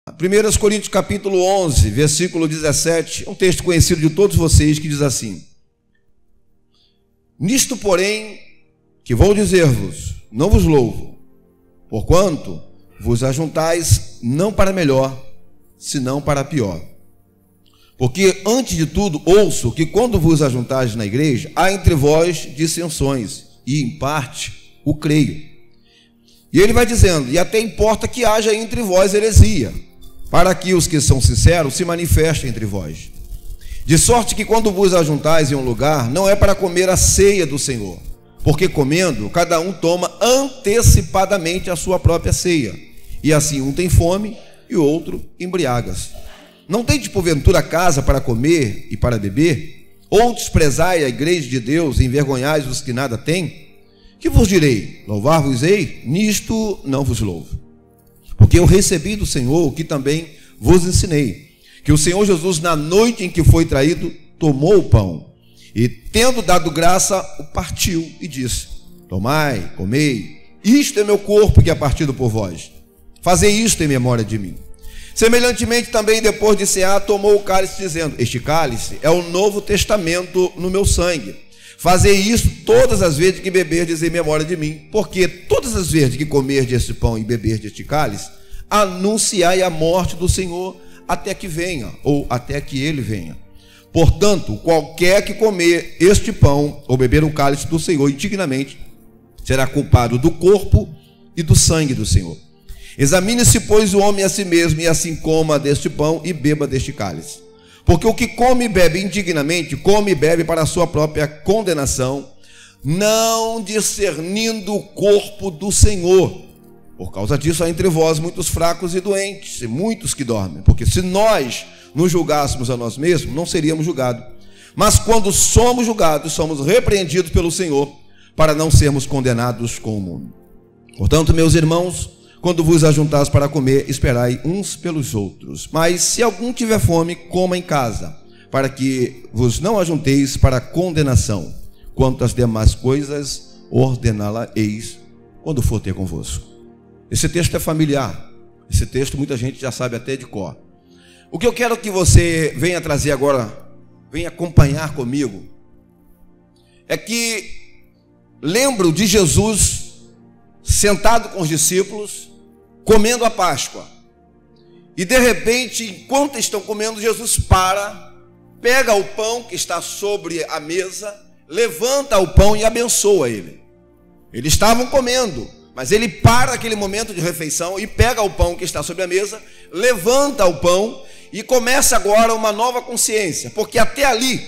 1 Coríntios capítulo 11, versículo 17, é um texto conhecido de todos vocês, que diz assim: nisto, porém, que vou dizer-vos, não vos louvo, porquanto vos ajuntais não para melhor, senão para pior. Porque, antes de tudo, ouço que quando vos ajuntais na igreja, há entre vós dissensões, e em parte o creio. E ele vai dizendo: e até importa que haja entre vós heresia, para que os que são sinceros se manifestem entre vós. De sorte que quando vos ajuntais em um lugar, não é para comer a ceia do Senhor, porque comendo, cada um toma antecipadamente a sua própria ceia, e assim um tem fome e o outro embriaga-se. Não tendes porventura casa para comer e para beber? Ou desprezai a igreja de Deus e envergonhais os que nada têm? Que vos direi? Louvar-vos-ei? Nisto não vos louvo. Porque eu recebi do Senhor o que também vos ensinei, que o Senhor Jesus, na noite em que foi traído, tomou o pão, e tendo dado graça, o partiu e disse: tomai, comei, isto é meu corpo que é partido por vós. Fazei isto em memória de mim. Semelhantemente também, depois de cear, tomou o cálice, dizendo: este cálice é o novo testamento no meu sangue. Fazei isso todas as vezes que beberdes em memória de mim, porque todas as vezes que comerdes este pão e beberdes este cálice, anunciai a morte do Senhor até que venha, ou até que ele venha. Portanto, qualquer que comer este pão ou beber o cálice do Senhor indignamente, será culpado do corpo e do sangue do Senhor. Examine-se, pois, o homem a si mesmo, e assim coma deste pão e beba deste cálice. Porque o que come e bebe indignamente, come e bebe para a sua própria condenação, não discernindo o corpo do Senhor. Por causa disso há entre vós muitos fracos e doentes, e muitos que dormem. Porque se nós nos julgássemos a nós mesmos, não seríamos julgados. Mas quando somos julgados, somos repreendidos pelo Senhor, para não sermos condenados com o mundo. Portanto, meus irmãos, quando vos ajuntais para comer, esperai uns pelos outros. Mas se algum tiver fome, coma em casa, para que vos não ajunteis para condenação. Quanto às demais coisas, ordená-la-eis quando for ter convosco. Esse texto é familiar. Esse texto muita gente já sabe até de cor. O que eu quero que você venha trazer agora, venha acompanhar comigo, é que lembro de Jesus sentado com os discípulos, comendo a Páscoa, e de repente, enquanto estão comendo, Jesus pega o pão que está sobre a mesa, levanta o pão e abençoa ele. Eles estavam comendo, mas ele para aquele momento de refeição e pega o pão que está sobre a mesa, levanta o pão e começa agora uma nova consciência, porque até ali,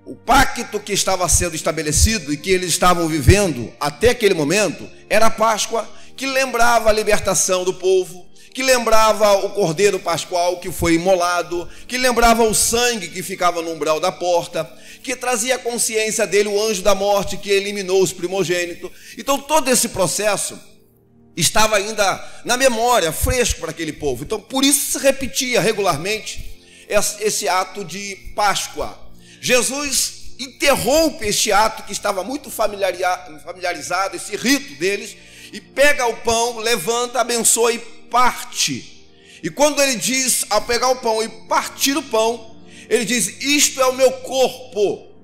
o pacto que estava sendo estabelecido e que eles estavam vivendo até aquele momento, era a Páscoa, que lembrava a libertação do povo, que lembrava o cordeiro pascual que foi imolado, que lembrava o sangue que ficava no umbral da porta, que trazia a consciência dele o anjo da morte que eliminou os primogênitos. Então todo esse processo estava ainda na memória, fresco para aquele povo. Então por isso se repetia regularmente esse ato de Páscoa. Jesus interrompe este ato que estava muito familiarizado, esse rito deles, e pega o pão, levanta, abençoa e parte. E quando ele diz, ao pegar o pão e partir o pão, ele diz: isto é o meu corpo.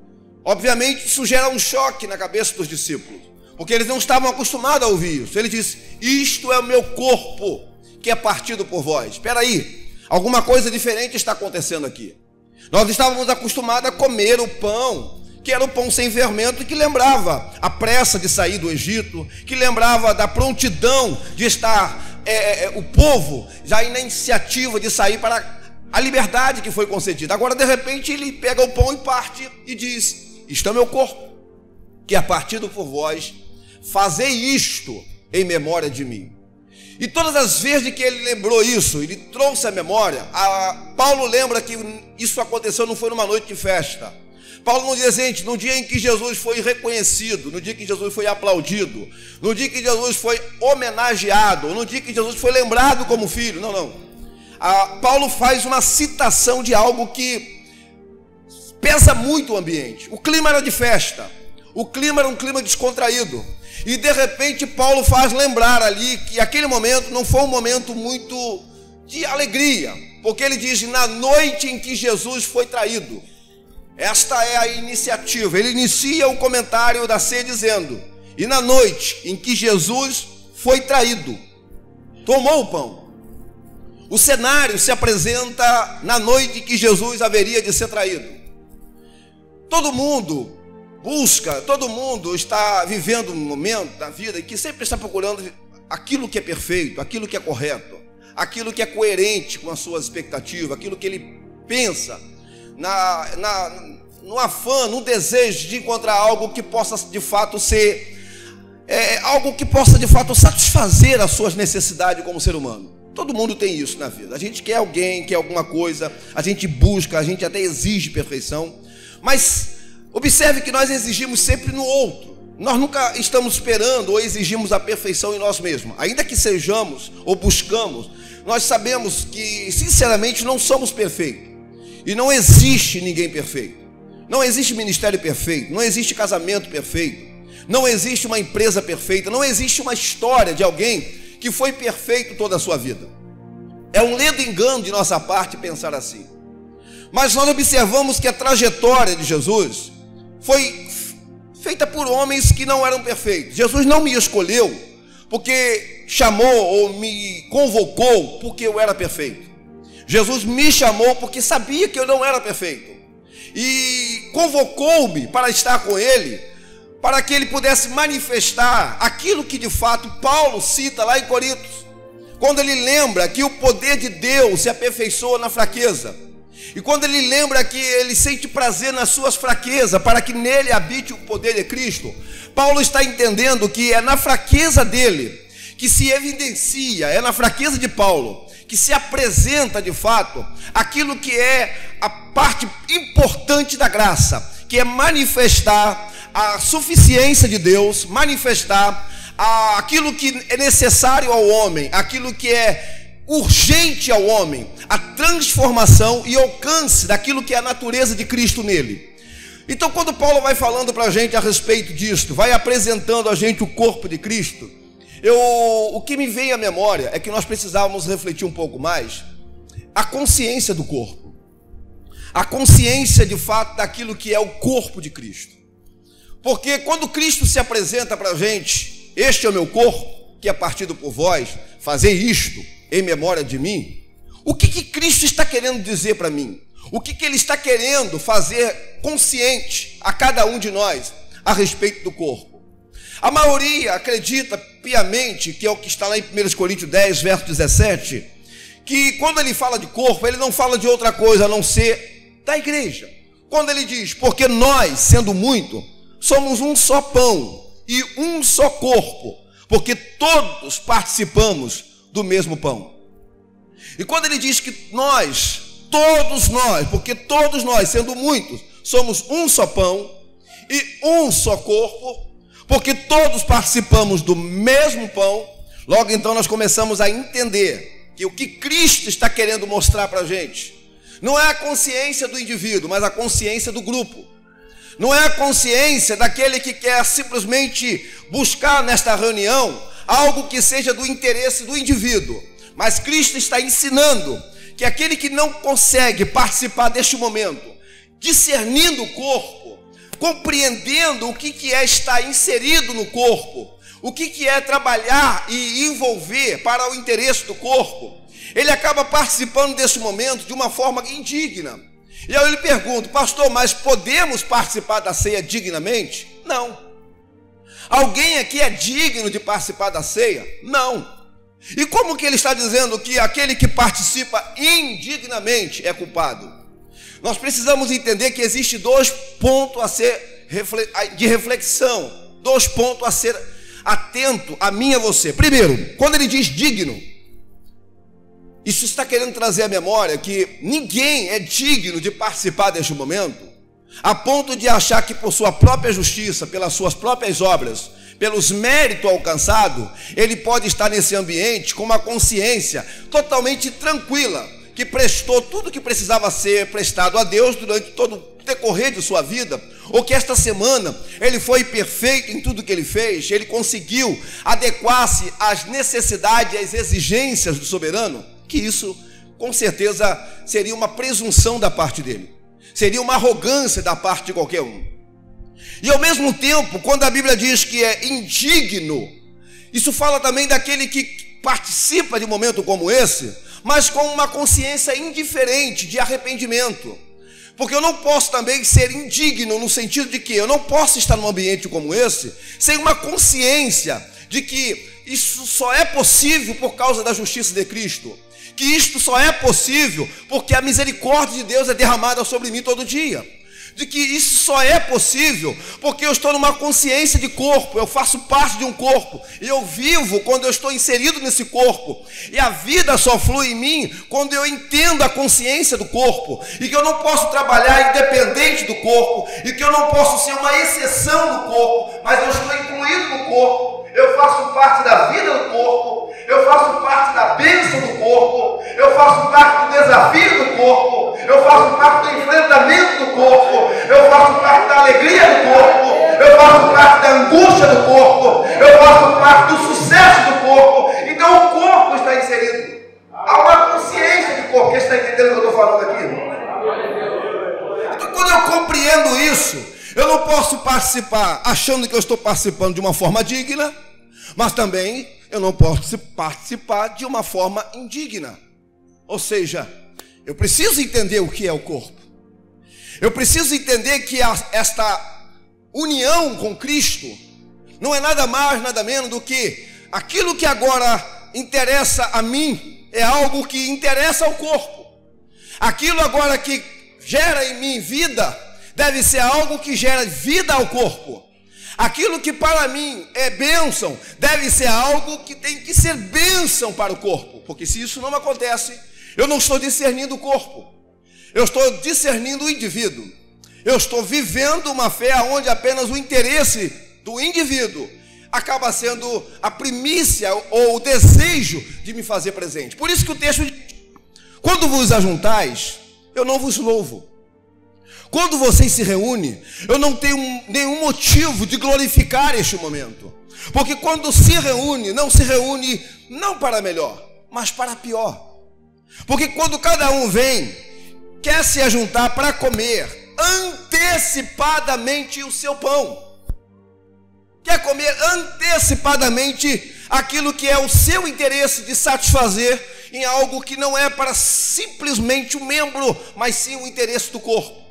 Obviamente isso gera um choque na cabeça dos discípulos, porque eles não estavam acostumados a ouvir isso. Ele diz: isto é o meu corpo, que é partido por vós. Espera aí, alguma coisa diferente está acontecendo aqui. Nós estávamos acostumados a comer o pão, que era o pão sem fermento, que lembrava a pressa de sair do Egito, que lembrava da prontidão de estar o povo já na iniciativa de sair para a liberdade que foi concedida. Agora, de repente, ele pega o pão e parte e diz: isto é meu corpo, que é partido por vós, fazei isto em memória de mim. E todas as vezes que ele lembrou isso, ele trouxe a memória. Paulo lembra que isso aconteceu, não foi numa noite de festa. Paulo não diz, gente, no dia em que Jesus foi reconhecido, no dia que Jesus foi aplaudido, no dia que Jesus foi homenageado, no dia que Jesus foi lembrado como filho. Não. Paulo faz uma citação de algo que pesa muito o ambiente. O clima era de festa, o clima era um clima descontraído. E de repente Paulo faz lembrar ali que aquele momento não foi um momento muito de alegria, porque ele diz: na noite em que Jesus foi traído. Esta é a iniciativa. Ele inicia o comentário da ceia dizendo: e na noite em que Jesus foi traído, tomou o pão. O cenário se apresenta na noite em que Jesus haveria de ser traído. Todo mundo busca, todo mundo está vivendo um momento da vida em que sempre está procurando aquilo que é perfeito, aquilo que é correto, aquilo que é coerente com as suas expectativas, aquilo que ele pensa, no afã, no desejo de encontrar algo que possa de fato ser, algo que possa de fato satisfazer as suas necessidades como ser humano. Todo mundo tem isso na vida. A gente quer alguém, quer alguma coisa, a gente busca, a gente até exige perfeição, mas observe que nós exigimos sempre no outro. Nós nunca estamos esperando ou exigimos a perfeição em nós mesmos. Ainda que sejamos ou buscamos, nós sabemos que sinceramente não somos perfeitos. E não existe ninguém perfeito. Não existe ministério perfeito, não existe casamento perfeito, não existe uma empresa perfeita, não existe uma história de alguém que foi perfeito toda a sua vida. É um ledo engano de nossa parte pensar assim. Mas nós observamos que a trajetória de Jesus foi feita por homens que não eram perfeitos. Jesus não me escolheu porque chamou ou me convocou porque eu era perfeito. Jesus me chamou porque sabia que eu não era perfeito e convocou-me para estar com ele, para que ele pudesse manifestar aquilo que de fato Paulo cita lá em Coríntios, quando ele lembra que o poder de Deus se aperfeiçoa na fraqueza, e quando ele lembra que ele sente prazer nas suas fraquezas, para que nele habite o poder de Cristo. Paulo está entendendo que é na fraqueza dele que se evidencia, é na fraqueza de Paulo que se apresenta de fato aquilo que é a parte importante da graça, que é manifestar a suficiência de Deus, manifestar aquilo que é necessário ao homem, aquilo que é urgente ao homem, a transformação e alcance daquilo que é a natureza de Cristo nele. Então, quando Paulo vai falando para a gente a respeito disto, vai apresentando a gente o corpo de Cristo, o que me vem à memória é que nós precisávamos refletir um pouco mais a consciência do corpo, a consciência de fato daquilo que é o corpo de Cristo. Porque quando Cristo se apresenta para a gente: este é o meu corpo, que é partido por vós, fazei isto em memória de mim. O que Cristo está querendo dizer para mim? O que Ele está querendo fazer consciente a cada um de nós a respeito do corpo? A maioria acredita piamente, que é o que está lá em 1 Coríntios 10, verso 17, que quando ele fala de corpo, ele não fala de outra coisa a não ser da igreja. Quando ele diz: porque nós, sendo muito, somos um só pão e um só corpo, porque todos participamos do mesmo pão. E quando ele diz que nós, todos nós, porque todos nós, sendo muitos, somos um só pão e um só corpo, porque todos participamos do mesmo pão, logo então nós começamos a entender que o que Cristo está querendo mostrar para a gente não é a consciência do indivíduo, mas a consciência do grupo. Não é a consciência daquele que quer simplesmente buscar nesta reunião algo que seja do interesse do indivíduo, mas Cristo está ensinando que aquele que não consegue participar deste momento, discernindo o corpo, compreendendo o que é estar inserido no corpo, o que é trabalhar e envolver para o interesse do corpo, ele acaba participando desse momento de uma forma indigna. E aí eu lhe pergunto: pastor, mas podemos participar da ceia dignamente? Não. Alguém aqui é digno de participar da ceia? Não. E como que ele está dizendo que aquele que participa indignamente é culpado? Nós precisamos entender que existe dois pontos a ser de reflexão, dois pontos a ser atento a mim e a você. Primeiro, quando ele diz digno, isso está querendo trazer à memória que ninguém é digno de participar deste momento, a ponto de achar que por sua própria justiça, pelas suas próprias obras, pelos méritos alcançados, ele pode estar nesse ambiente com uma consciência totalmente tranquila, que prestou tudo o que precisava ser prestado a Deus durante todo o decorrer de sua vida, ou que esta semana ele foi perfeito em tudo que ele fez, ele conseguiu adequar-se às necessidades e às exigências do soberano. que isso, com certeza, seria uma presunção da parte dele. Seria uma arrogância da parte de qualquer um. E ao mesmo tempo, quando a Bíblia diz que é indigno, isso fala também daquele que participa de um momento como esse, mas com uma consciência indiferente de arrependimento. Porque eu não posso também ser indigno no sentido de que eu não posso estar num ambiente como esse sem uma consciência de que isso só é possível por causa da justiça de Cristo. Que isto só é possível porque a misericórdia de Deus é derramada sobre mim todo dia. De que isso só é possível porque eu estou numa consciência de corpo, eu faço parte de um corpo, e eu vivo quando eu estou inserido nesse corpo, e a vida só flui em mim quando eu entendo a consciência do corpo, e que eu não posso trabalhar independente do corpo, e que eu não posso ser uma exceção no corpo, mas eu estou incluído no corpo, eu faço parte da vida do corpo, eu faço parte da bênção do corpo, eu faço parte do desafio do corpo, eu faço parte do enfrentamento do corpo, eu faço parte da alegria do corpo, eu faço parte da angústia do corpo, eu faço parte do sucesso do corpo. Então o corpo está inserido. Há uma consciência de corpo. Quem está entendendo o que eu estou falando aqui? Então quando eu compreendo isso, eu não posso participar achando que eu estou participando de uma forma digna, mas também eu não posso participar de uma forma indigna. Ou seja, eu preciso entender o que é o corpo. Eu preciso entender que esta união com Cristo não é nada mais, nada menos do que aquilo que agora interessa a mim, é algo que interessa ao corpo. Aquilo agora que gera em mim vida, deve ser algo que gera vida ao corpo. Aquilo que para mim é bênção, deve ser algo que tem que ser bênção para o corpo. Porque se isso não acontece, eu não estou discernindo o corpo. Eu estou discernindo o indivíduo. Eu estou vivendo uma fé onde apenas o interesse do indivíduo acaba sendo a primícia ou o desejo de me fazer presente. Por isso que o texto diz: quando vos ajuntais, eu não vos louvo. Quando vocês se reúnem, eu não tenho nenhum motivo de glorificar este momento. Porque quando se reúne, não se reúne não para melhor, mas para pior. Porque quando cada um vem, quer se ajuntar para comer antecipadamente o seu pão. Quer comer antecipadamente aquilo que é o seu interesse de satisfazer em algo que não é para simplesmente um membro, mas sim o interesse do corpo.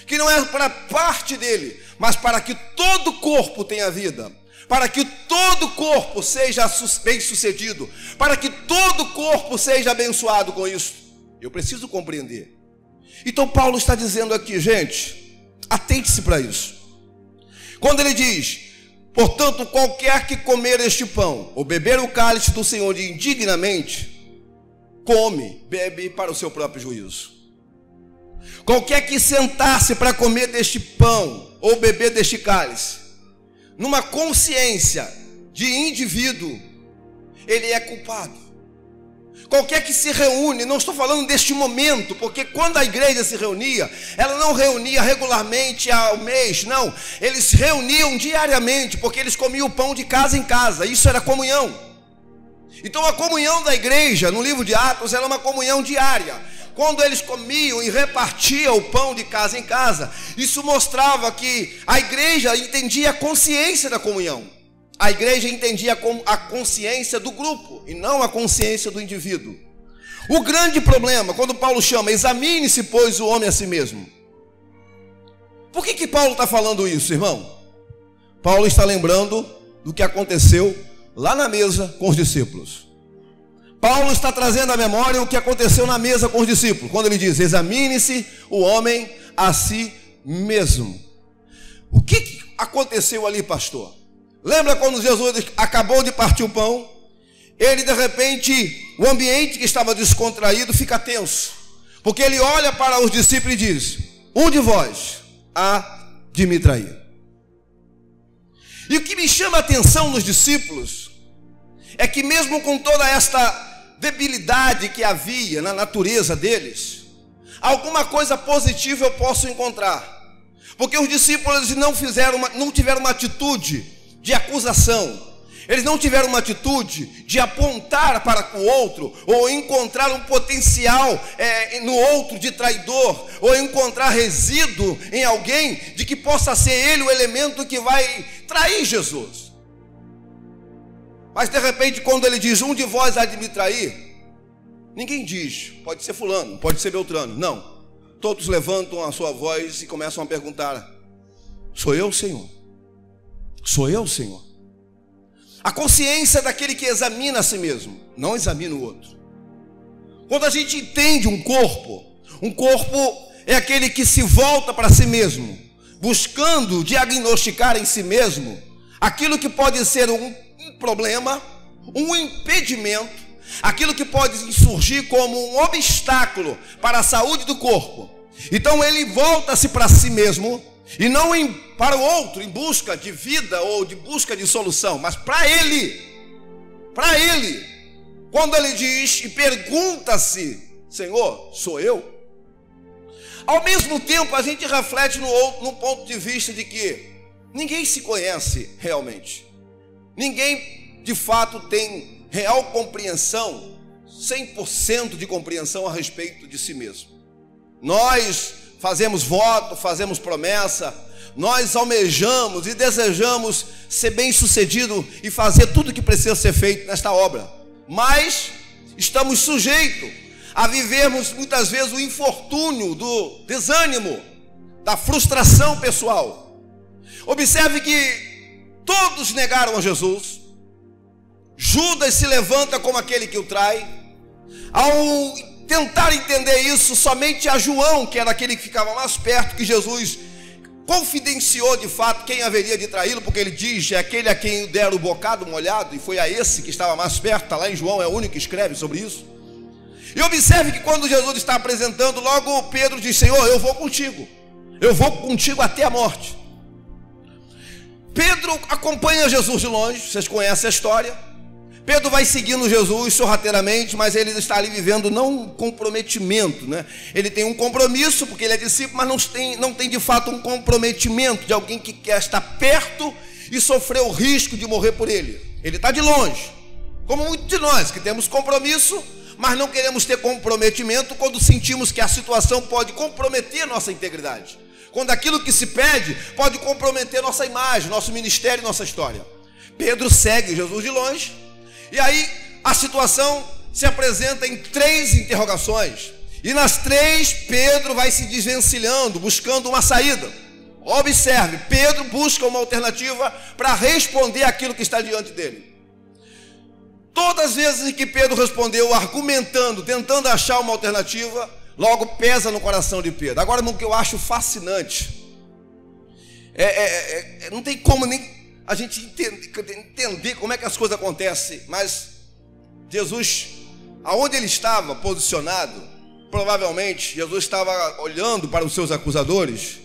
Que não é para parte dele, mas para que todo o corpo tenha vida. Para que todo o corpo seja bem sucedido. Para que todo o corpo seja abençoado com isso. Eu preciso compreender. Então Paulo está dizendo aqui, gente, atente-se para isso. Quando ele diz: portanto, qualquer que comer este pão, ou beber o cálice do Senhor indignamente, come, bebe para o seu próprio juízo. Qualquer que sentar-se para comer deste pão, ou beber deste cálice, numa consciência de indivíduo, ele é culpado. Qualquer que se reúne, não estou falando deste momento, porque quando a igreja se reunia, ela não reunia regularmente ao mês, não. Eles se reuniam diariamente, porque eles comiam o pão de casa em casa, isso era comunhão. Então a comunhão da igreja, no livro de Atos, era uma comunhão diária. Quando eles comiam e repartiam o pão de casa em casa, isso mostrava que a igreja entendia a consciência da comunhão. A igreja entendia a consciência do grupo e não a consciência do indivíduo. O grande problema, quando Paulo chama, examine-se, pois, o homem a si mesmo. Por que Paulo está falando isso, irmão? Paulo está lembrando do que aconteceu lá na mesa com os discípulos. Paulo está trazendo à memória o que aconteceu na mesa com os discípulos, quando ele diz: examine-se o homem a si mesmo. O que aconteceu ali, pastor? Lembra quando Jesus acabou de partir o pão? Ele, de repente, o ambiente que estava descontraído fica tenso, porque ele olha para os discípulos e diz: um de vós há de me trair. E o que me chama a atenção nos discípulos é que, mesmo com toda esta debilidade que havia na natureza deles, alguma coisa positiva eu posso encontrar, porque os discípulos não tiveram uma atitude de acusação, Eles não tiveram uma atitude de apontar para o outro, ou encontrar um potencial no outro de traidor, ou encontrar resíduo em alguém de que possa ser ele o elemento que vai trair Jesus. Mas de repente, quando ele diz, um de vós há de me trair, ninguém diz, pode ser fulano, pode ser Beltrano, não. Todos levantam a sua voz e começam a perguntar, sou eu, Senhor? Sou eu, Senhor? A consciência daquele que examina a si mesmo, não examina o outro. Quando a gente entende um corpo é aquele que se volta para si mesmo, buscando diagnosticar em si mesmo aquilo que pode ser um problema, um impedimento, aquilo que pode surgir como um obstáculo para a saúde do corpo. Então ele volta-se para si mesmo e não para o outro em busca de vida ou de busca de solução, mas para ele. Quando ele diz e pergunta-se, Senhor, sou eu? Ao mesmo tempo a gente reflete no ponto de vista de que ninguém se conhece realmente. Ninguém de fato tem real compreensão, 100% de compreensão a respeito de si mesmo. Nós fazemos voto, fazemos promessa, nós almejamos e desejamos ser bem-sucedido e fazer tudo o que precisa ser feito nesta obra. Mas estamos sujeitos a vivermos muitas vezes o infortúnio do desânimo, da frustração pessoal. Observe que todos negaram a Jesus. Judas se levanta como aquele que o trai. Ao tentar entender isso, somente a João, que era aquele que ficava mais perto, que Jesus confidenciou de fato quem haveria de traí-lo, porque ele diz, é aquele a quem deram o bocado molhado, e foi a esse que estava mais perto, está lá em João, é o único que escreve sobre isso. E observe que quando Jesus está apresentando, logo Pedro diz, Senhor, eu vou contigo até a morte. Pedro acompanha Jesus de longe, vocês conhecem a história. Pedro vai seguindo Jesus sorrateiramente, mas ele está ali vivendo não um comprometimento, né? Ele tem um compromisso, porque ele é discípulo, mas não tem de fato um comprometimento de alguém que quer estar perto e sofrer o risco de morrer por ele. Ele está de longe, como muitos de nós que temos compromisso, mas não queremos ter comprometimento quando sentimos que a situação pode comprometer nossa integridade. Quando aquilo que se pede pode comprometer nossa imagem, nosso ministério e nossa história. Pedro segue Jesus de longe. E aí a situação se apresenta em 3 interrogações. E nas 3 Pedro vai se desvencilhando, buscando uma saída. Observe, Pedro busca uma alternativa para responder aquilo que está diante dele. Todas as vezes em que Pedro respondeu argumentando, tentando achar uma alternativa, logo pesa no coração de Pedro. Agora, o que eu acho fascinante não tem como nem a gente entender como é que as coisas acontecem, mas Jesus, aonde ele estava posicionado, provavelmente Jesus estava olhando para os seus acusadores,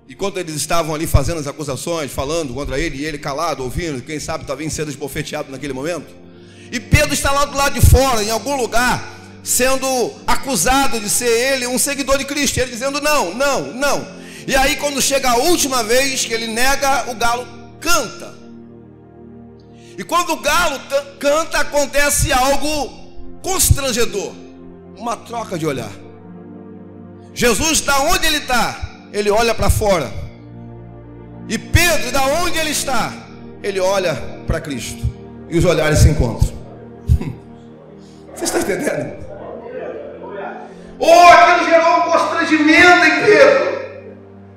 enquanto eles estavam ali fazendo as acusações, falando contra ele, e ele calado, ouvindo, quem sabe talvez sendo esbofeteado naquele momento. E Pedro está lá do lado de fora, em algum lugar, sendo acusado de ser ele um seguidor de Cristo, ele dizendo não. E aí quando chega a última vez que ele nega, o galo canta. E quando o galo canta, acontece algo constrangedor, uma troca de olhar. Jesus, da onde ele está, ele olha para fora. E Pedro, da onde ele está, ele olha para Cristo. E os olhares se encontram. Você está entendendo? Aquilo gerou um constrangimento em Pedro.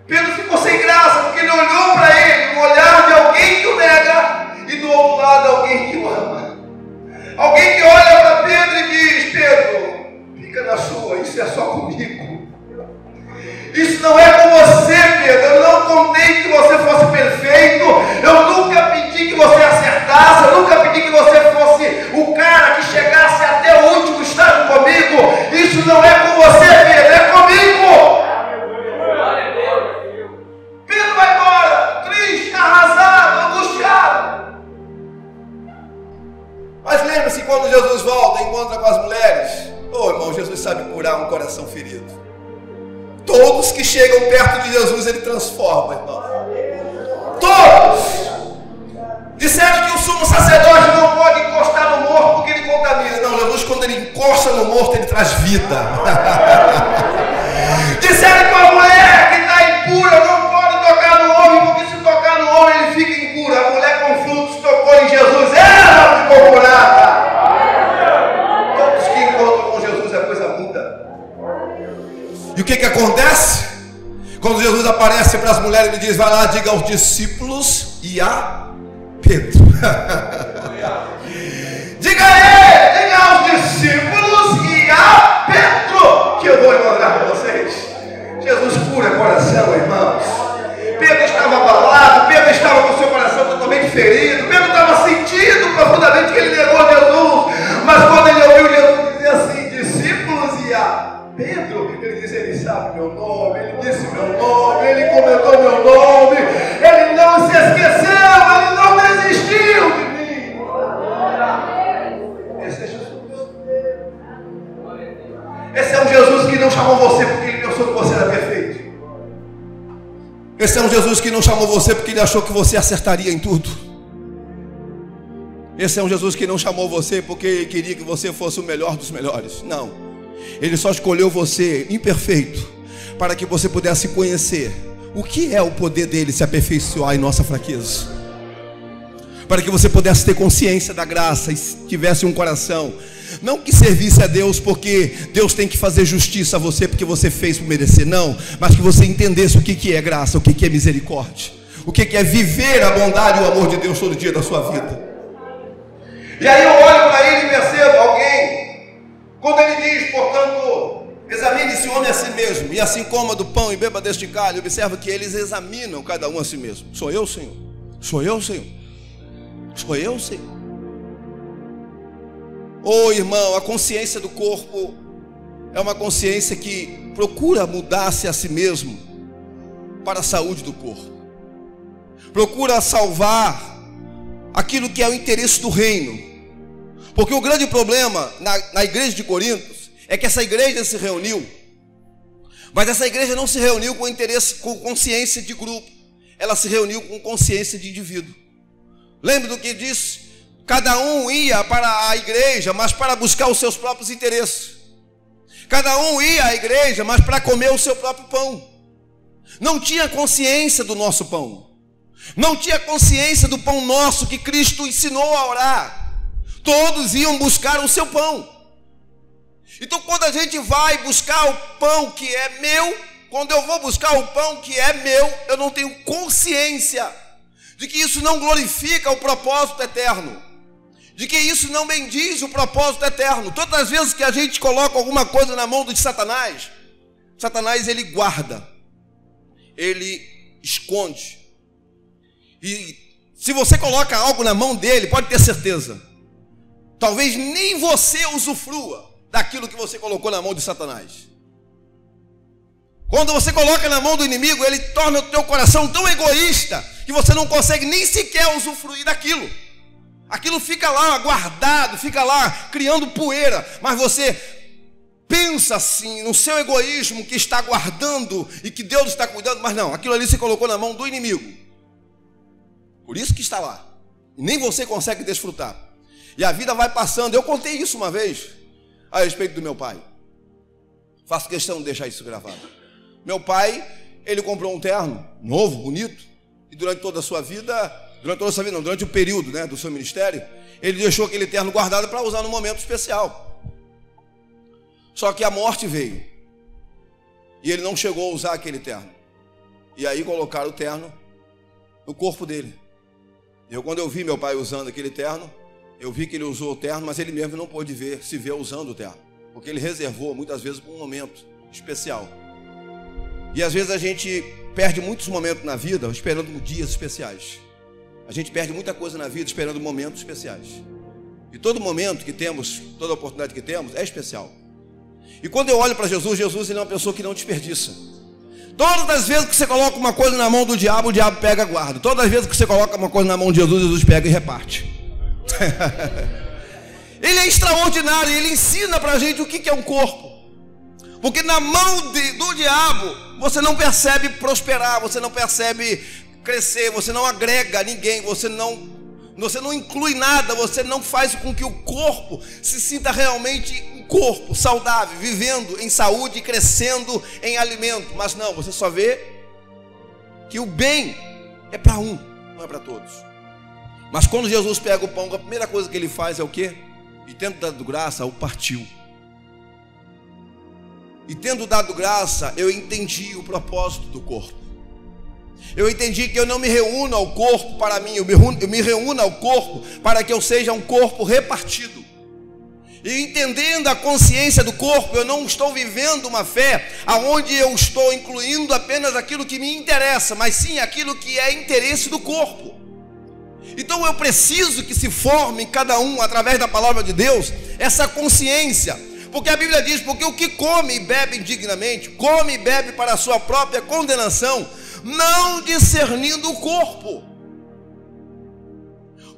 Pedro ficou sem graça, porque ele olhou para ele, um olhar de alguém que o nega, e do outro lado alguém que o ama. Alguém que olha para Pedro e diz, Pedro, fica na sua, isso é só comigo. Isso não é com você, Pedro. Eu não contei que você fosse perfeito. Eu nunca pedi que você acertasse. Eu nunca pedi que você fosse o cara que chegasse até o último estágio comigo. Isso não é com você, Pedro, é comigo. Pedro vai embora, triste, arrasado, angustiado. Mas lembra-se quando Jesus volta e encontra com as mulheres. Irmão, Jesus sabe curar um coração ferido. Todos que chegam perto de Jesus, ele transforma, irmão. Todos. Disseram que o sumo sacerdote não pode encostar no morto porque ele contamina. Não, Jesus, quando ele encosta no morto, ele traz vida. Disseram que uma mulher que está impura não pode tocar no homem, porque se tocar no homem ele fica impura. A mulher com frutos tocou em Jesus, ela ficou curada. Todos que encontram com Jesus a coisa muda. E o que acontece? Quando Jesus aparece para as mulheres, ele diz: vai lá, diga aos discípulos e a Pedro. Diga aos discípulos e a Pedro que eu vou encontrar com vocês. Jesus cura coração, irmãos. Pedro estava abalado, Pedro estava com o seu coração totalmente ferido, Pedro estava sentindo profundamente que ele negou Jesus. Mas quando ele ouviu Jesus dizer assim: discípulos e a Pedro, ele disse: ele sabe meu nome, ele disse meu nome, ele comentou meu nome, ele não se esqueceu, ele não desistiu de mim. Esse é Jesus. Esse é um Jesus que não chamou você porque ele pensou que você era perfeito. Esse é um Jesus que não chamou você porque ele achou que você acertaria em tudo. Esse é um Jesus que não chamou você porque ele queria que você fosse o melhor dos melhores. Não. Ele só escolheu você imperfeito para que você pudesse conhecer o que é o poder dele se aperfeiçoar em nossa fraqueza, para que você pudesse ter consciência da graça e tivesse um coração, não que servisse a Deus porque Deus tem que fazer justiça a você porque você fez por merecer, não, mas que você entendesse o que é graça, o que é misericórdia, o que é viver a bondade e o amor de Deus todo dia da sua vida. E aí eu olho para ele e percebo alguém, quando ele diz, portanto, examine esse homem a si mesmo, e assim coma do pão e beba deste cálice. Observa que eles examinam cada um a si mesmo. Sou eu, Senhor? Sou eu, Senhor? Sou eu, Senhor? Oh, irmão, a consciência do corpo é uma consciência que procura mudar-se a si mesmo para a saúde do corpo. Procura salvar aquilo que é o interesse do reino. Porque o grande problema na igreja de Corinto é que essa igreja se reuniu, mas essa igreja não se reuniu com interesse, com consciência de grupo. Ela se reuniu com consciência de indivíduo. Lembra do que disse? Cada um ia para a igreja, mas para buscar os seus próprios interesses. Cada um ia à igreja, mas para comer o seu próprio pão. Não tinha consciência do nosso pão. Não tinha consciência do pão nosso que Cristo ensinou a orar. Todos iam buscar o seu pão. Então quando a gente vai buscar o pão que é meu, quando eu vou buscar o pão que é meu, eu não tenho consciência de que isso não glorifica o propósito eterno, de que isso não bendiz o propósito eterno. Todas as vezes que a gente coloca alguma coisa na mão de Satanás, Satanás ele guarda, ele esconde. E se você coloca algo na mão dele, pode ter certeza, talvez nem você usufrua daquilo que você colocou na mão de Satanás. Quando você coloca na mão do inimigo, ele torna o teu coração tão egoísta que você não consegue nem sequer usufruir daquilo. Aquilo fica lá guardado, fica lá criando poeira, mas você pensa assim no seu egoísmo que está guardando e que Deus está cuidando, mas não, aquilo ali se colocou na mão do inimigo. Por isso que está lá. E nem você consegue desfrutar. E a vida vai passando. Eu contei isso uma vez a respeito do meu pai. Faço questão de deixar isso gravado. Meu pai, ele comprou um terno novo, bonito, e durante toda a sua vida, durante o período, né, do seu ministério, ele deixou aquele terno guardado para usar num momento especial. Só que a morte veio e ele não chegou a usar aquele terno. E aí colocaram o terno no corpo dele. Quando eu vi meu pai usando aquele terno, eu vi que ele usou o terno, mas ele mesmo não pôde se ver usando o terno, porque ele reservou muitas vezes para um momento especial. E às vezes a gente perde muitos momentos na vida esperando dias especiais. A gente perde muita coisa na vida esperando momentos especiais. E todo momento que temos, toda oportunidade que temos é especial. E quando eu olho para Jesus, Jesus ele é uma pessoa que não desperdiça. Todas as vezes que você coloca uma coisa na mão do diabo, o diabo pega e guarda. Todas as vezes que você coloca uma coisa na mão de Jesus, Jesus pega e reparte. Ele é extraordinário, ele ensina para a gente o que é um corpo. Porque na mão do diabo, você não percebe prosperar, você não percebe crescer, você não agrega ninguém, você não você não inclui nada, você não faz com que o corpo se sinta realmente um corpo saudável, vivendo em saúde, crescendo em alimento. Mas não, você só vê que o bem é para um, não é para todos. Mas quando Jesus pega o pão, a primeira coisa que ele faz é o quê? E tendo dado graça, o partiu. E tendo dado graça, eu entendi o propósito do corpo. Eu entendi que eu não me reúno ao corpo para mim, eu me reúno ao corpo para que eu seja um corpo repartido. E entendendo a consciência do corpo, eu não estou vivendo uma fé aonde eu estou incluindo apenas aquilo que me interessa, mas sim aquilo que é interesse do corpo. Então eu preciso que se forme em cada um, através da palavra de Deus, essa consciência. Porque a Bíblia diz, porque o que come e bebe indignamente, come e bebe para a sua própria condenação, não discernindo o corpo.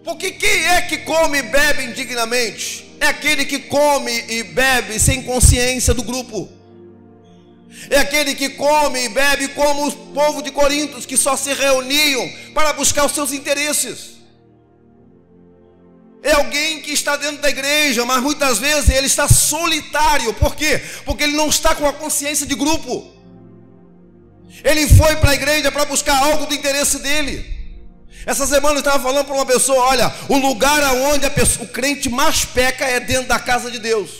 Porque quem é que come e bebe indignamente? É aquele que come e bebe sem consciência do grupo. É aquele que come e bebe como o povo de Corinto, que só se reuniam para buscar os seus interesses. É alguém que está dentro da igreja, mas muitas vezes ele está solitário. Por quê? Porque ele não está com a consciência de grupo. Ele foi para a igreja para buscar algo do interesse dele. Essa semana eu estava falando para uma pessoa: olha, o lugar onde o crente mais peca é dentro da casa de Deus.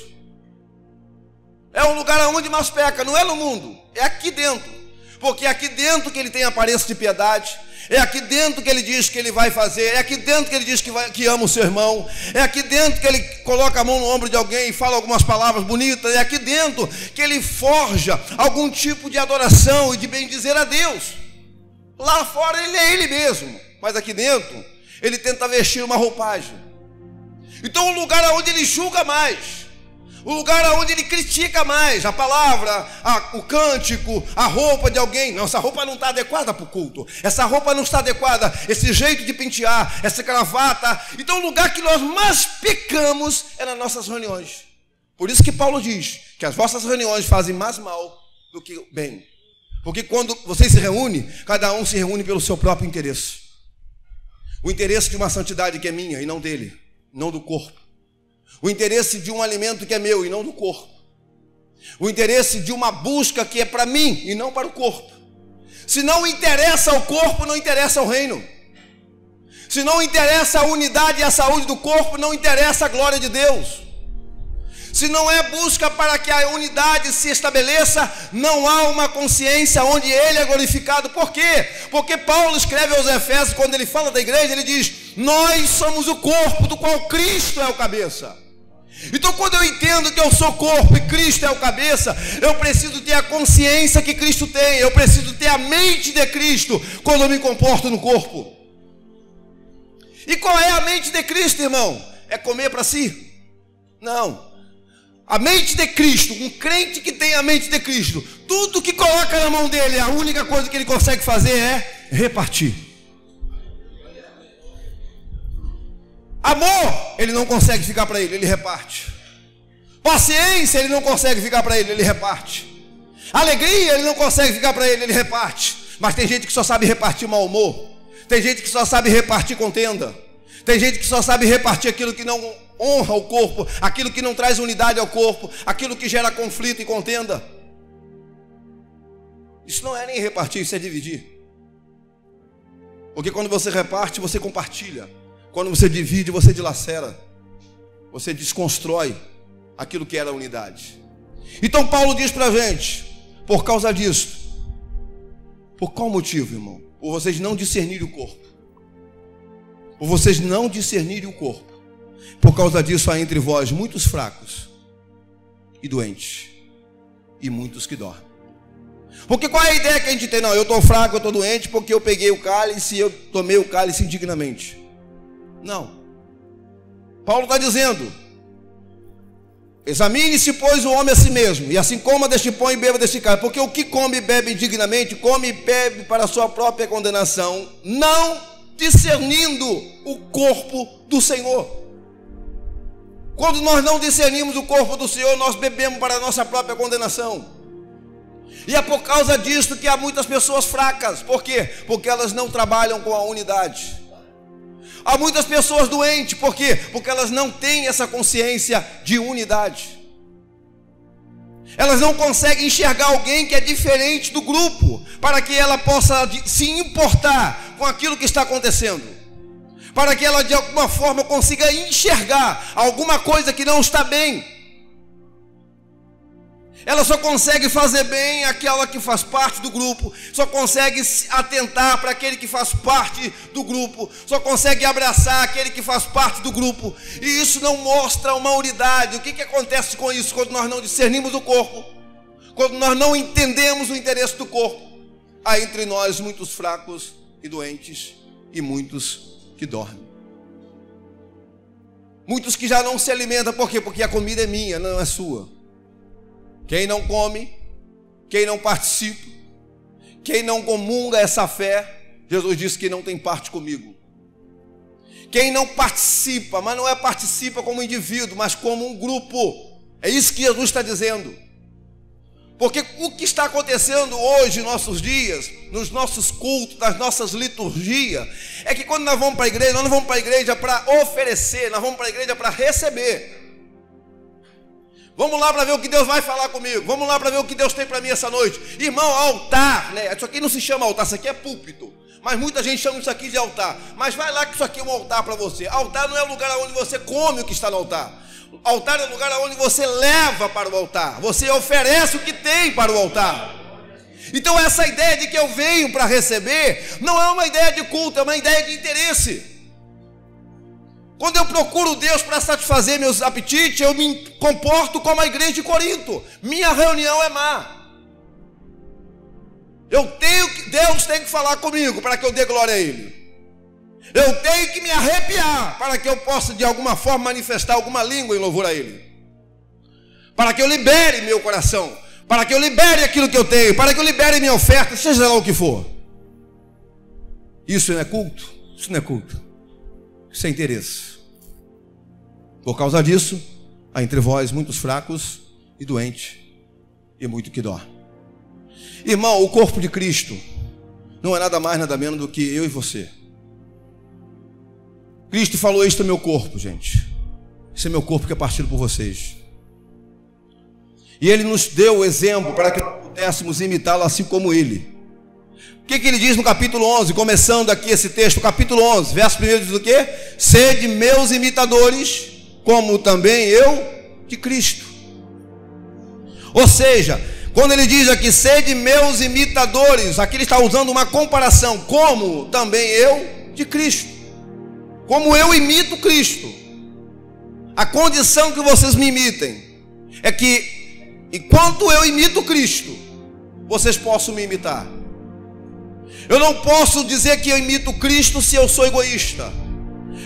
É o lugar onde mais peca, não é no mundo, é aqui dentro. Porque é aqui dentro que ele tem aparência de piedade, é aqui dentro que ele diz que ele vai fazer, é aqui dentro que ele diz que ama o seu irmão, é aqui dentro que ele coloca a mão no ombro de alguém e fala algumas palavras bonitas, é aqui dentro que ele forja algum tipo de adoração e de bendizer a Deus. Lá fora ele é ele mesmo, mas aqui dentro ele tenta vestir uma roupagem. Então o lugar onde ele julga mais, o lugar onde ele critica mais, a palavra, o cântico, a roupa de alguém. Não, essa roupa não está adequada para o culto, essa roupa não está adequada, esse jeito de pentear, essa gravata. Então o lugar que nós mais pecamos é nas nossas reuniões. Por isso que Paulo diz que as vossas reuniões fazem mais mal do que bem. Porque quando vocês se reúnem, cada um se reúne pelo seu próprio interesse. O interesse de uma santidade que é minha e não dele, não do corpo. O interesse de um alimento que é meu e não do corpo. O interesse de uma busca que é para mim e não para o corpo. Se não interessa ao corpo, não interessa ao reino. Se não interessa a unidade e a saúde do corpo, não interessa a glória de Deus. Se não é busca para que a unidade se estabeleça, não há uma consciência onde ele é glorificado. Por quê? Porque Paulo escreve aos Efésios, quando ele fala da igreja, ele diz: nós somos o corpo do qual Cristo é o cabeça. Então quando eu entendo que eu sou corpo e Cristo é o cabeça, eu preciso ter a consciência que Cristo tem, eu preciso ter a mente de Cristo quando eu me comporto no corpo. E qual é a mente de Cristo, irmão? É comer para si? Não. A mente de Cristo, um crente que tem a mente de Cristo, tudo que coloca na mão dele, a única coisa que ele consegue fazer é repartir. Amor, ele não consegue ficar para ele reparte. Paciência, ele não consegue ficar para ele reparte. Alegria, ele não consegue ficar para ele reparte. Mas tem gente que só sabe repartir mau humor. Tem gente que só sabe repartir contenda. Tem gente que só sabe repartir aquilo que não honra o corpo, aquilo que não traz unidade ao corpo, aquilo que gera conflito e contenda. Isso não é nem repartir, isso é dividir. Porque quando você reparte, você compartilha. Quando você divide, você dilacera. Você desconstrói aquilo que era a unidade. Então Paulo diz para a gente, por causa disso, por qual motivo, irmão? Por vocês não discernirem o corpo. Por vocês não discernirem o corpo. Por causa disso há entre vós muitos fracos e doentes, e muitos que dormem. Porque qual é a ideia que a gente tem? Não, eu estou fraco, eu estou doente porque eu peguei o cálice e eu tomei o cálice indignamente. Não. Paulo está dizendo: examine-se, pois, o homem a si mesmo, e assim coma deste pão e beba deste cálice. Porque o que come e bebe indignamente, come e bebe para a sua própria condenação, não discernindo o corpo do Senhor. Quando nós não discernimos o corpo do Senhor, nós bebemos para a nossa própria condenação. E é por causa disso que há muitas pessoas fracas. Por quê? Porque elas não trabalham com a unidade. Há muitas pessoas doentes, por quê? Porque elas não têm essa consciência de unidade. Elas não conseguem enxergar alguém que é diferente do grupo, para que ela possa se importar com aquilo que está acontecendo, para que ela de alguma forma consiga enxergar alguma coisa que não está bem. Ela só consegue fazer bem aquela que faz parte do grupo, só consegue atentar para aquele que faz parte do grupo, só consegue abraçar aquele que faz parte do grupo, e isso não mostra uma unidade. O que acontece com isso? Quando nós não discernimos o corpo, quando nós não entendemos o interesse do corpo, há entre nós muitos fracos e doentes, e muitos que dormem, muitos que já não se alimentam. Por quê? Porque a comida é minha, não é sua. Quem não come, quem não participa, quem não comunga essa fé, Jesus disse que não tem parte comigo. Quem não participa, mas não é participa como indivíduo, mas como um grupo. É isso que Jesus está dizendo. Porque o que está acontecendo hoje, nos nossos dias, nos nossos cultos, nas nossas liturgias, é que quando nós vamos para a igreja, nós não vamos para a igreja para oferecer, nós vamos para a igreja para receber. Vamos lá para ver o que Deus vai falar comigo. Vamos lá para ver o que Deus tem para mim essa noite. Irmão, altar, né? Isso aqui não se chama altar, isso aqui é púlpito. Mas muita gente chama isso aqui de altar. Mas vai lá que isso aqui é um altar para você. Altar não é o lugar onde você come o que está no altar. Altar é o lugar onde você leva para o altar. Você oferece o que tem para o altar. Então essa ideia de que eu venho para receber não é uma ideia de culto, é uma ideia de interesse. Quando eu procuro Deus para satisfazer meus apetites, eu me comporto como a igreja de Corinto. Minha reunião é má. Deus tem que falar comigo para que eu dê glória a Ele. Eu tenho que me arrepiar para que eu possa de alguma forma manifestar alguma língua em louvor a Ele. Para que eu libere meu coração, para que eu libere aquilo que eu tenho, para que eu libere minha oferta, seja lá o que for. Isso não é culto? Isso não é culto. Isso é interesse. Por causa disso, há entre vós muitos fracos e doentes, e muito que dorme. Irmão, o corpo de Cristo não é nada mais, nada menos do que eu e você. Cristo falou: este é meu corpo, gente. Esse é meu corpo que é partido por vocês. E Ele nos deu o exemplo para que pudéssemos imitá-lo assim como Ele. O que Ele diz no capítulo 11, começando aqui esse texto, capítulo 11, verso 1 diz o quê? Sede meus imitadores, como também eu de Cristo. Ou seja, quando Ele diz aqui, sede meus imitadores, aqui Ele está usando uma comparação, como também eu de Cristo. Como eu imito Cristo. A condição que vocês me imitem é que, enquanto eu imito Cristo, vocês possam me imitar. Eu não posso dizer que eu imito Cristo se eu sou egoísta.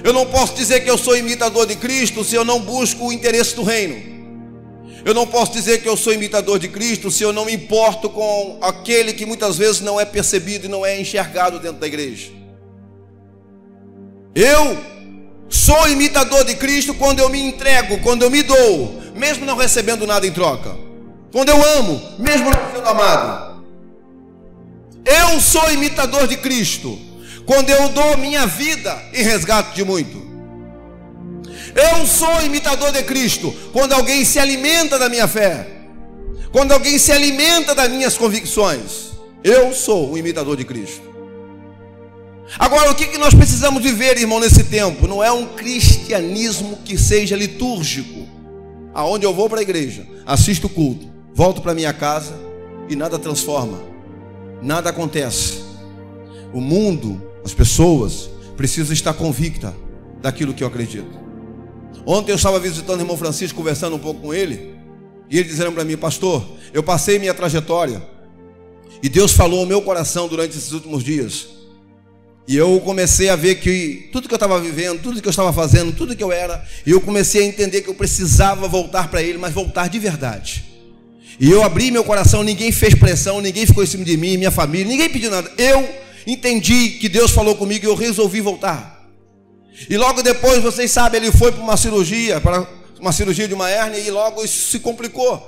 Eu não posso dizer que eu sou imitador de Cristo se eu não busco o interesse do reino. Eu não posso dizer que eu sou imitador de Cristo se eu não me importo com aquele que muitas vezes não é percebido e não é enxergado dentro da igreja. Eu sou imitador de Cristo quando eu me entrego, quando eu me dou, mesmo não recebendo nada em troca. Quando eu amo, mesmo não sendo amado. Eu sou imitador de Cristo quando eu dou minha vida em resgate de muito. Eu sou imitador de Cristo quando alguém se alimenta da minha fé, quando alguém se alimenta das minhas convicções. Eu sou um imitador de Cristo. Agora, o que nós precisamos viver, irmão, nesse tempo? Não é um cristianismo que seja litúrgico, aonde eu vou para a igreja, assisto o culto, volto para minha casa e nada transforma, nada acontece. O mundo, as pessoas precisam estar convictas daquilo que eu acredito. Ontem eu estava visitando o irmão Francisco, conversando um pouco com ele, e ele dizendo para mim: pastor, eu passei minha trajetória e Deus falou ao meu coração durante esses últimos dias, e eu comecei a ver que tudo que eu estava vivendo, tudo que eu estava fazendo, tudo que eu era, e eu comecei a entender que eu precisava voltar para Ele, mas voltar de verdade. E eu abri meu coração, ninguém fez pressão, ninguém ficou em cima de mim, minha família, ninguém pediu nada. Eu entendi que Deus falou comigo e eu resolvi voltar. E logo depois, vocês sabem, ele foi para uma cirurgia de uma hérnia, e logo isso se complicou.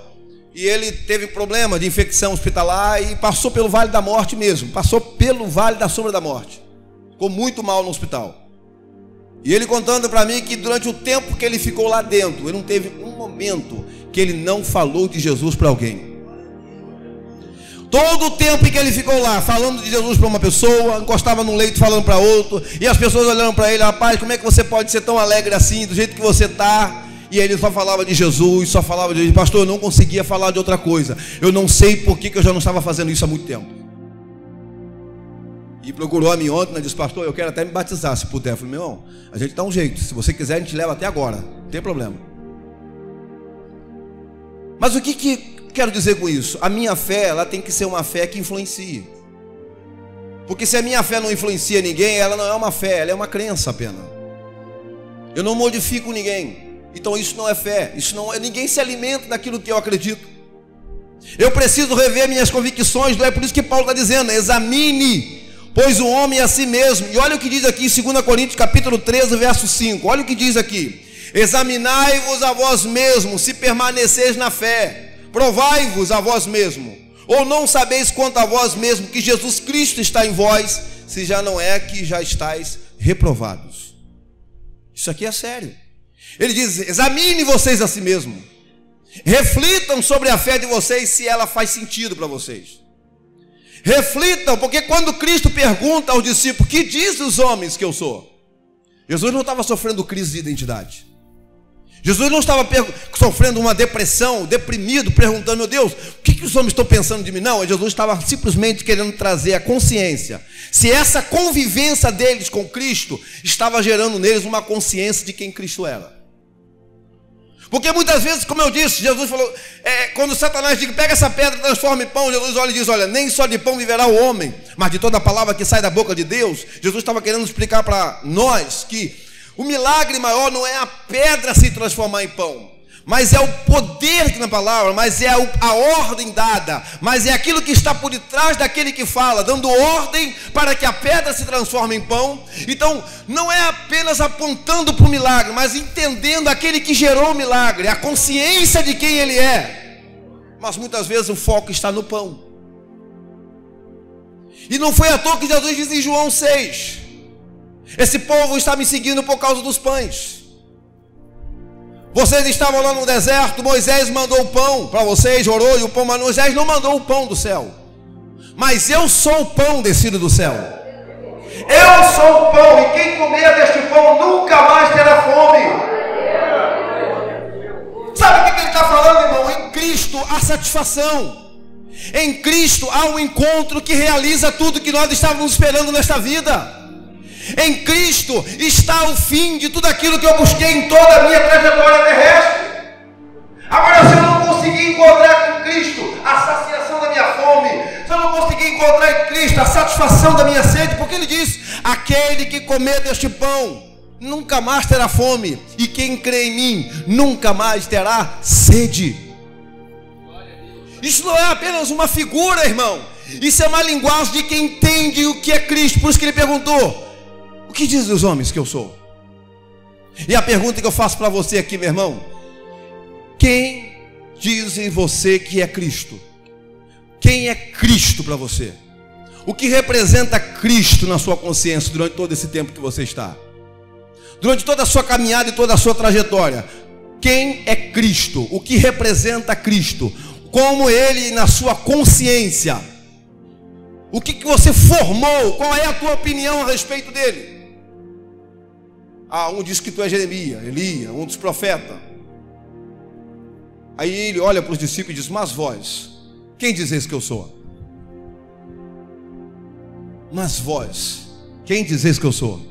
E ele teve problema de infecção hospitalar e passou pelo vale da morte mesmo, passou pelo vale da sombra da morte. Ficou muito mal no hospital. E ele contando para mim que durante o tempo que ele ficou lá dentro, ele não teve um momento que ele não falou de Jesus para alguém. Todo o tempo que ele ficou lá falando de Jesus para uma pessoa, encostava no leito falando para outro, e as pessoas olhando para ele: rapaz, como é que você pode ser tão alegre assim, do jeito que você está? E ele só falava de Jesus, só falava de Jesus. Pastor, eu não conseguia falar de outra coisa. Eu não sei por que eu já não estava fazendo isso há muito tempo. E procurou a mim ontem, né? Disse: pastor, eu quero até me batizar, se puder. Eu falei: meu irmão, a gente dá um jeito. Se você quiser, a gente leva até agora, não tem problema. Mas o que quero dizer com isso? A minha fé, ela tem que ser uma fé que influencie. Porque se a minha fé não influencia ninguém, ela não é uma fé, ela é uma crença apenas. Eu não modifico ninguém. Então isso não é fé, isso não é, ninguém se alimenta daquilo que eu acredito. Eu preciso rever minhas convicções. Não é por isso que Paulo está dizendo: examine, pois o homem é a si mesmo. E olha o que diz aqui em 2 Coríntios capítulo 13, verso 5. Olha o que diz aqui: examinai-vos a vós mesmos, se permaneceis na fé, provai-vos a vós mesmos, ou não sabeis quanto a vós mesmos que Jesus Cristo está em vós, se já não é que já estáis reprovados. Isso aqui é sério. Ele diz: examine vocês a si mesmos, reflitam sobre a fé de vocês, se ela faz sentido para vocês. Reflitam, porque quando Cristo pergunta aos discípulos: que diz os homens que eu sou? Jesus não estava sofrendo crise de identidade. Jesus não estava sofrendo uma depressão, deprimido, perguntando: meu Deus, o que os homens estão pensando de mim? Não, Jesus estava simplesmente querendo trazer a consciência, se essa convivência deles com Cristo estava gerando neles uma consciência de quem Cristo era. Porque muitas vezes, como eu disse, Jesus falou, quando Satanás diz: pega essa pedra e transforma em pão, Jesus olha e diz: olha, nem só de pão viverá o homem, mas de toda a palavra que sai da boca de Deus. Jesus estava querendo explicar para nós que o milagre maior não é a pedra se transformar em pão, mas é o poder que na palavra, mas é a ordem dada, mas é aquilo que está por detrás daquele que fala, dando ordem para que a pedra se transforme em pão. Então, não é apenas apontando para o milagre, mas entendendo aquele que gerou o milagre, a consciência de quem ele é. Mas muitas vezes o foco está no pão. E não foi à toa que Jesus diz em João 6: esse povo está me seguindo por causa dos pães. Vocês estavam lá no deserto, Moisés mandou o pão para vocês, orou e o pão, mas Moisés não mandou o pão do céu. Mas eu sou o pão descido do céu. Eu sou o pão, e quem comer deste pão nunca mais terá fome. Sabe o que ele está falando, irmão? Em Cristo há satisfação. Em Cristo há um encontro que realiza tudo que nós estávamos esperando nesta vida. Em Cristo está o fim de tudo aquilo que eu busquei em toda a minha trajetória terrestre. Agora, se eu não conseguir encontrar com Cristo a saciação da minha fome, se eu não conseguir encontrar em Cristo a satisfação da minha sede, porque ele diz: aquele que comer deste pão nunca mais terá fome, e quem crê em mim nunca mais terá sede. Isso não é apenas uma figura, irmão. Isso é uma linguagem de quem entende o que é Cristo. Por isso que ele perguntou: o que dizem os homens que eu sou? E a pergunta que eu faço para você aqui, meu irmão: quem dizem você que é Cristo? Quem é Cristo para você? O que representa Cristo na sua consciência durante todo esse tempo que você está? Durante toda a sua caminhada e toda a sua trajetória, quem é Cristo? O que representa Cristo? Como ele na sua consciência? O que você formou? Qual é a tua opinião a respeito dele? Um diz que tu é Jeremias, Elias, um dos profetas. Aí ele olha para os discípulos e diz: mas vós, quem dizeis que eu sou? Mas vós, quem dizeis que eu sou?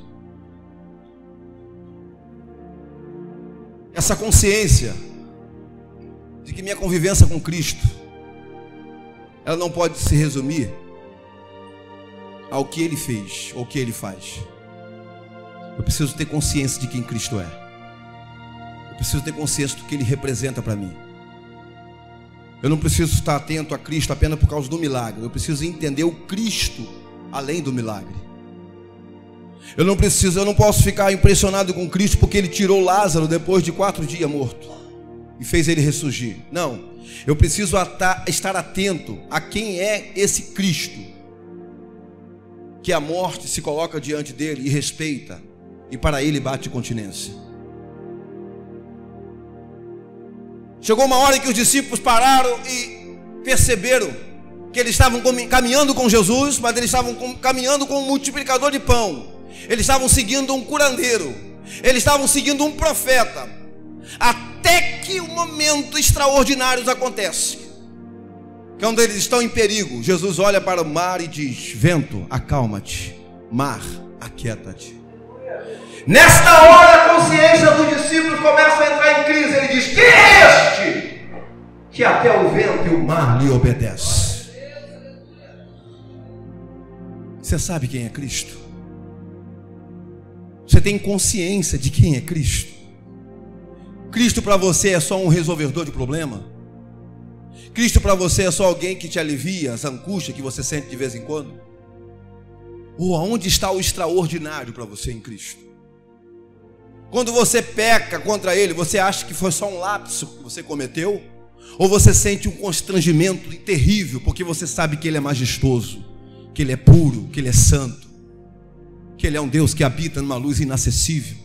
Essa consciência de que minha convivência com Cristo, ela não pode se resumir ao que ele fez ou o que ele faz. Eu preciso ter consciência de quem Cristo é. Eu preciso ter consciência do que ele representa para mim. Eu não preciso estar atento a Cristo apenas por causa do milagre. Eu preciso entender o Cristo além do milagre. Eu não posso ficar impressionado com Cristo porque ele tirou Lázaro depois de 4 dias morto e fez ele ressurgir. Não, eu preciso estar atento a quem é esse Cristo, que a morte se coloca diante dele e respeita e para ele bate continência. Chegou uma hora em que os discípulos pararam e perceberam que eles estavam caminhando com Jesus, mas eles estavam caminhando com um multiplicador de pão. Eles estavam seguindo um curandeiro. Eles estavam seguindo um profeta. Até que um momento extraordinário acontece, quando eles estão em perigo, Jesus olha para o mar e diz: vento, acalma-te, mar, aquieta-te. Nesta hora a consciência dos discípulos começa a entrar em crise. Ele diz: quem é este que até o vento e o mar lhe obedecem? Você sabe quem é Cristo? Você tem consciência de quem é Cristo? Cristo para você é só um resolvedor de problema? Cristo para você é só alguém que te alivia as angústias que você sente de vez em quando? Ou aonde está o extraordinário para você em Cristo? Quando você peca contra Ele, você acha que foi só um lapso que você cometeu? Ou você sente um constrangimento terrível, porque você sabe que Ele é majestoso, que Ele é puro, que Ele é santo, que Ele é um Deus que habita numa luz inacessível?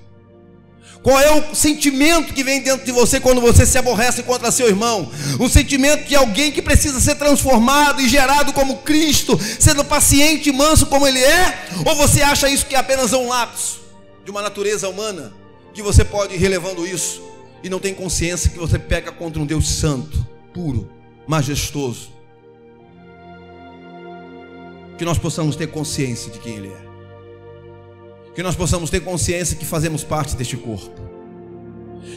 Qual é o sentimento que vem dentro de você quando você se aborrece contra seu irmão? Um sentimento de alguém que precisa ser transformado e gerado como Cristo, sendo paciente e manso como Ele é? Ou você acha isso que é apenas um lapso de uma natureza humana, que você pode ir relevando isso e não tem consciência que você peca contra um Deus santo, puro, majestoso? Que nós possamos ter consciência de quem Ele é. Que nós possamos ter consciência que fazemos parte deste corpo.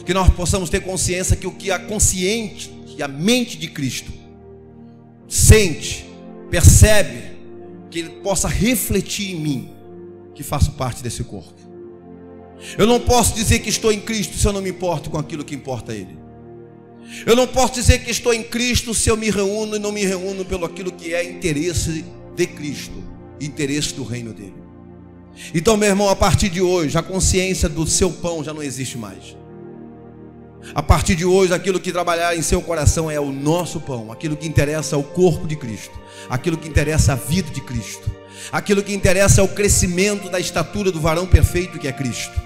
Que nós possamos ter consciência que o que a consciente, que a mente de Cristo sente, percebe, que Ele possa refletir em mim, que faço parte desse corpo. Eu não posso dizer que estou em Cristo se eu não me importo com aquilo que importa a Ele. Eu não posso dizer que estou em Cristo se eu me reúno e não me reúno pelo aquilo que é interesse de Cristo, interesse do reino dEle. Então, meu irmão, a partir de hoje, a consciência do seu pão já não existe mais. A partir de hoje, aquilo que trabalhar em seu coração é o nosso pão. Aquilo que interessa é o corpo de Cristo. Aquilo que interessa é a vida de Cristo. Aquilo que interessa é o crescimento da estatura do varão perfeito que é Cristo.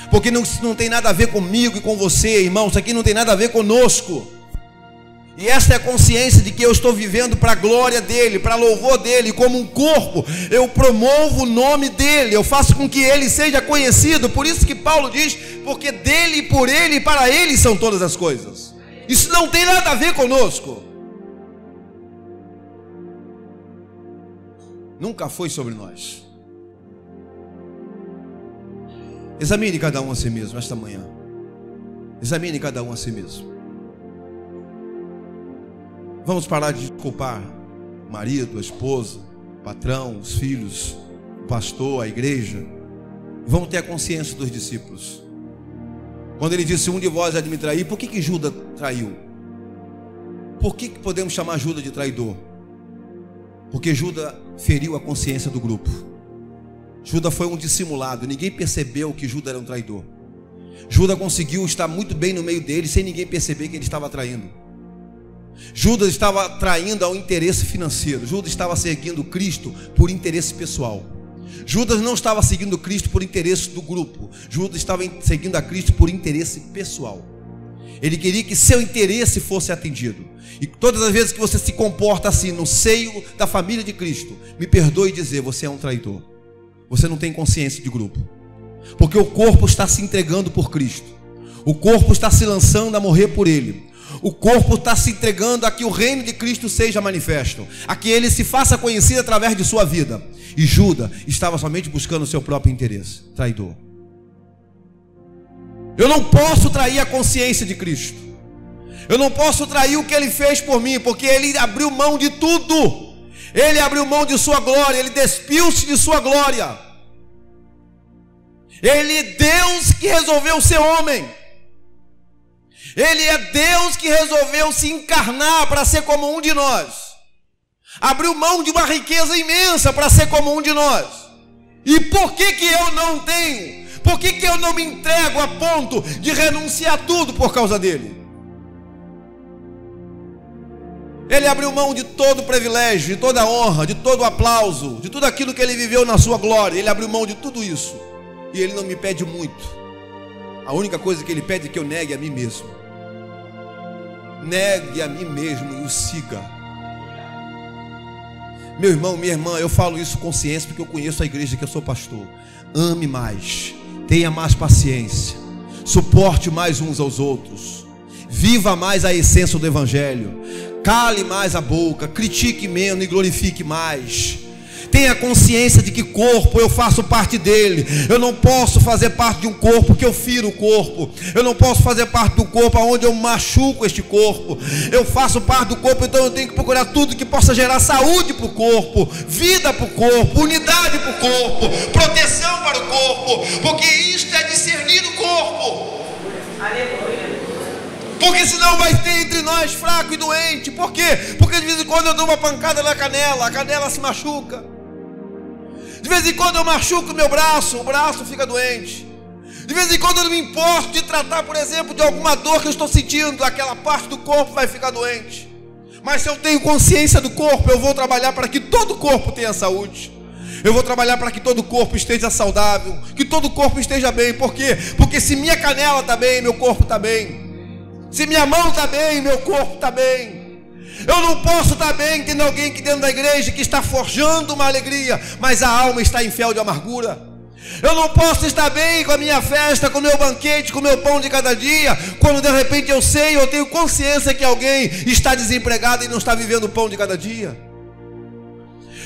Porque não tem nada a ver comigo e com você, irmão. Isso aqui não tem nada a ver conosco. E esta é a consciência de que eu estou vivendo para a glória dEle, para louvor dEle. Como um corpo, eu promovo o nome dEle, eu faço com que Ele seja conhecido. Por isso que Paulo diz: porque dEle, por Ele e para Ele são todas as coisas. Isso não tem nada a ver conosco. Nunca foi sobre nós. Examine cada um a si mesmo esta manhã. Examine cada um a si mesmo. Vamos parar de culpar o marido, a esposa, o patrão, os filhos, o pastor, a igreja. Vamos ter a consciência dos discípulos. Quando ele disse: um de vós há de me trair, por que Judas traiu? Por que podemos chamar Judas de traidor? Porque Judas feriu a consciência do grupo. Judas foi um dissimulado. Ninguém percebeu que Judas era um traidor. Judas conseguiu estar muito bem no meio deles sem ninguém perceber que ele estava traindo. Judas estava traindo ao interesse financeiro. Judas estava seguindo Cristo por interesse pessoal. Judas não estava seguindo Cristo por interesse do grupo. Judas estava seguindo a Cristo por interesse pessoal. Ele queria que seu interesse fosse atendido. E todas as vezes que você se comporta assim no seio da família de Cristo, me perdoe dizer: você é um traidor. Você não tem consciência de grupo. Porque o corpo está se entregando por Cristo. O corpo está se lançando a morrer por Ele. O corpo está se entregando a que o reino de Cristo seja manifesto, a que Ele se faça conhecido através de sua vida. E Judas estava somente buscando o seu próprio interesse. Traidor. Eu não posso trair a consciência de Cristo. Eu não posso trair o que Ele fez por mim, porque Ele abriu mão de tudo. Ele abriu mão de sua glória. Ele despiu-se de sua glória. Ele é Deus que resolveu ser homem. Ele é Deus que resolveu se encarnar para ser como um de nós. Abriu mão de uma riqueza imensa para ser como um de nós. E por que eu não tenho? Por que eu não me entrego a ponto de renunciar a tudo por causa dele? Ele abriu mão de todo o privilégio, de toda a honra, de todo o aplauso, de tudo aquilo que ele viveu na sua glória. Ele abriu mão de tudo isso E Ele não me pede muito. A única coisa que Ele pede é que eu negue a mim mesmo. Negue a mim mesmo e o siga. Meu irmão, minha irmã, eu falo isso com consciência porque eu conheço a igreja que eu sou pastor. Ame mais, tenha mais paciência, suporte mais uns aos outros, viva mais a essência do Evangelho, cale mais a boca, critique menos e glorifique mais. Tenha consciência de que corpo, eu faço parte dele. Eu não posso fazer parte de um corpo que eu firo o corpo. Eu não posso fazer parte do corpo onde eu machuco este corpo. Eu faço parte do corpo, então eu tenho que procurar tudo que possa gerar saúde para o corpo, vida para o corpo, unidade para o corpo, proteção para o corpo, porque isto é discernir o corpo. Aleluia. Porque senão vai ter entre nós fraco e doente. Por quê? Porque de vez em quando eu dou uma pancada na canela, a canela se machuca. De vez em quando eu machuco meu braço, o braço fica doente. De vez em quando eu não me importo de tratar, por exemplo, de alguma dor que eu estou sentindo, aquela parte do corpo vai ficar doente. Mas se eu tenho consciência do corpo, eu vou trabalhar para que todo o corpo tenha saúde. Eu vou trabalhar para que todo o corpo esteja saudável, que todo o corpo esteja bem. Por quê? Porque se minha canela está bem, meu corpo está bem. Se minha mão está bem, meu corpo está bem. Eu não posso estar bem tendo alguém aqui dentro da igreja que está forjando uma alegria, mas a alma está em fel de amargura. Eu não posso estar bem com a minha festa, com o meu banquete, com o meu pão de cada dia, quando de repente eu tenho consciência que alguém está desempregado e não está vivendo o pão de cada dia.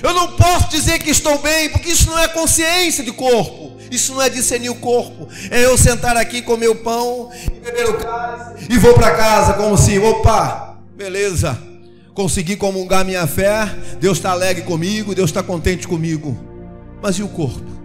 Eu não posso dizer que estou bem, porque isso não é consciência de corpo. Isso não é discernir o corpo. É eu sentar aqui, comer o pão, beber o cálice e vou para casa como assim, opa, beleza, consegui comungar minha fé, Deus está alegre comigo, Deus está contente comigo. Mas e o corpo?